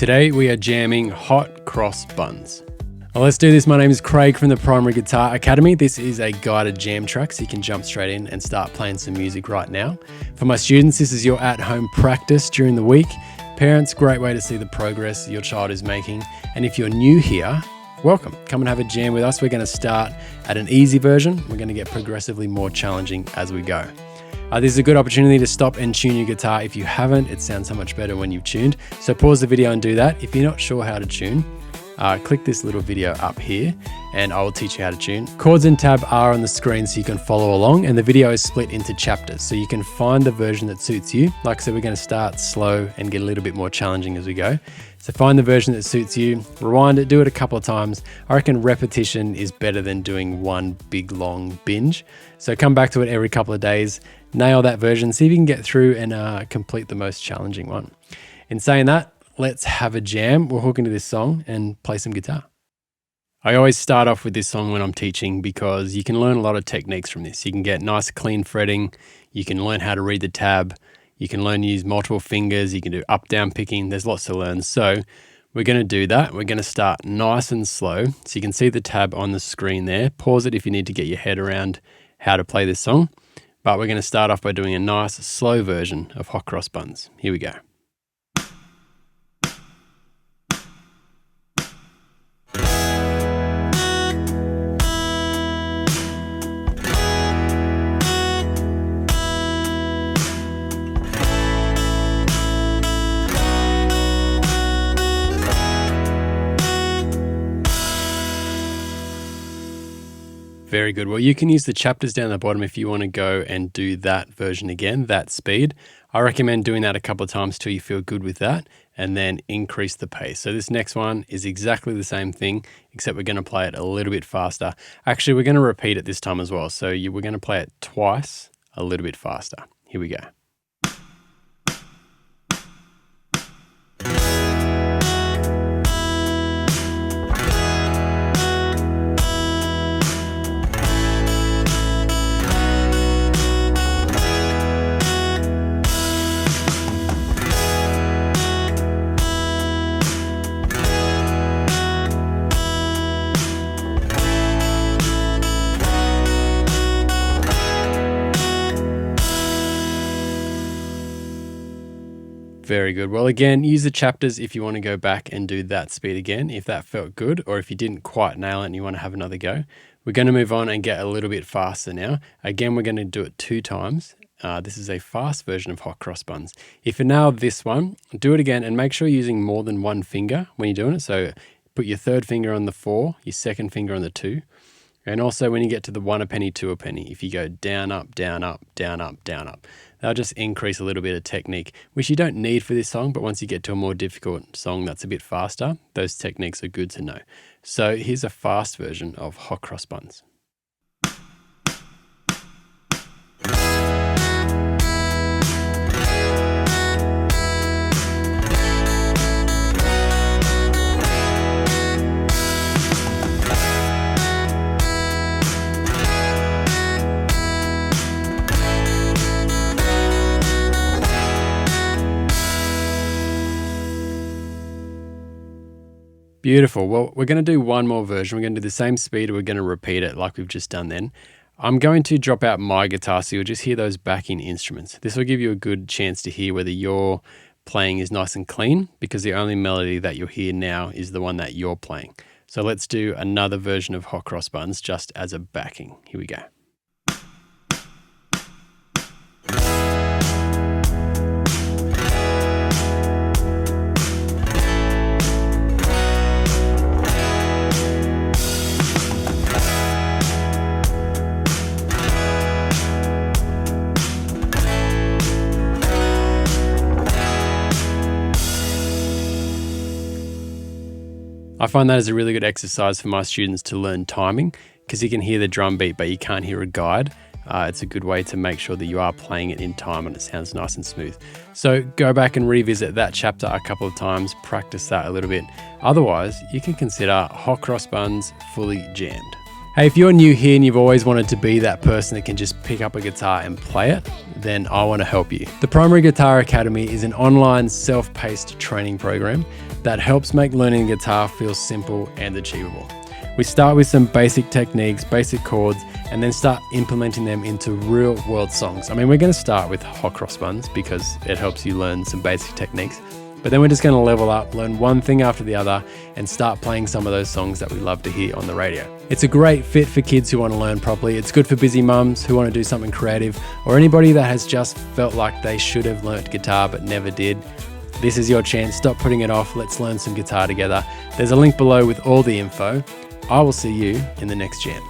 Today we are jamming Hot Cross Buns. Well, let's do this. My name is Craig from the Primary Guitar Academy. This is a guided jam track, so you can jump straight in and start playing some music right now. For my students, this is your at-home practice during the week. Parents, great way to see the progress your child is making. And if you're new here, welcome. Come and have a jam with us. We're going to start at an easy version. We're going to get progressively more challenging as we go. This is a good opportunity to stop and tune your guitar. If you haven't, it sounds so much better when you've tuned. So pause the video and do that. If you're not sure how to tune, click this little video up here and I will teach you how to tune. Chords and tab are on the screen so you can follow along, and the video is split into chapters so you can find the version that suits you. Like I said, we're going to start slow and get a little bit more challenging as we go. So find the version that suits you, rewind it, do it a couple of times. I reckon repetition is better than doing one big long binge. So come back to it every couple of days, nail that version, see if you can get through and complete the most challenging one. In saying that, let's have a jam. We'll hook into this song and play some guitar. I always start off with this song when I'm teaching because you can learn a lot of techniques from this. You can get nice clean fretting, you can learn how to read the tab, you can learn to use multiple fingers, you can do up-down picking, there's lots to learn. So we're going to do that. We're going to start nice and slow. So you can see the tab on the screen there. Pause it if you need to get your head around how to play this song. But we're going to start off by doing a nice slow version of Hot Cross Buns. Here we go. Very good. Well, you can use the chapters down the bottom if you want to go and do that version again, that speed. I recommend doing that a couple of times till you feel good with that, and then increase the pace. So this next one is exactly the same thing, except we're going to play it a little bit faster. Actually, we're going to repeat it this time as well. So we're going to play it twice, a little bit faster. Here we go. Very good. Well, again, use the chapters if you want to go back and do that speed again, if that felt good, or if you didn't quite nail it and you want to have another go. We're going to move on and get a little bit faster now. Again, we're going to do it 2 times. This is a fast version of Hot Cross Buns. If you nail this one, do it again and make sure you're using more than one finger when you're doing it. So put your third finger on the 4, your second finger on the 2. And also when you get to the 1 a penny, 2 a penny, if you go down, up, down, up, down, up, down, up, that'll just increase a little bit of technique, which you don't need for this song, but once you get to a more difficult song that's a bit faster, those techniques are good to know. So here's a fast version of Hot Cross Buns. Beautiful. Well, we're going to do one more version. We're going to do the same speed. We're going to repeat it like we've just done then. I'm going to drop out my guitar so you'll just hear those backing instruments. This will give you a good chance to hear whether your playing is nice and clean, because the only melody that you'll hear now is the one that you're playing. So let's do another version of Hot Cross Buns just as a backing. Here we go. I find that is a really good exercise for my students to learn timing, because you can hear the drum beat but you can't hear a guide. It's a good way to make sure that you are playing it in time and it sounds nice and smooth. So go back and revisit that chapter a couple of times, practice that a little bit. Otherwise, you can consider Hot Cross Buns fully jammed. Hey, if you're new here and you've always wanted to be that person that can just pick up a guitar and play it, then I want to help you. The Primary Guitar Academy is an online self-paced training program that helps make learning guitar feel simple and achievable. We start with some basic techniques, basic chords, and then start implementing them into real world songs. I mean, we're going to start with Hot Cross Buns because it helps you learn some basic techniques. But then we're just going to level up, learn one thing after the other, and start playing some of those songs that we love to hear on the radio. It's a great fit for kids who want to learn properly. It's good for busy mums who want to do something creative, or anybody that has just felt like they should have learnt guitar but never did. This is your chance. Stop putting it off. Let's learn some guitar together. There's a link below with all the info. I will see you in the next jam.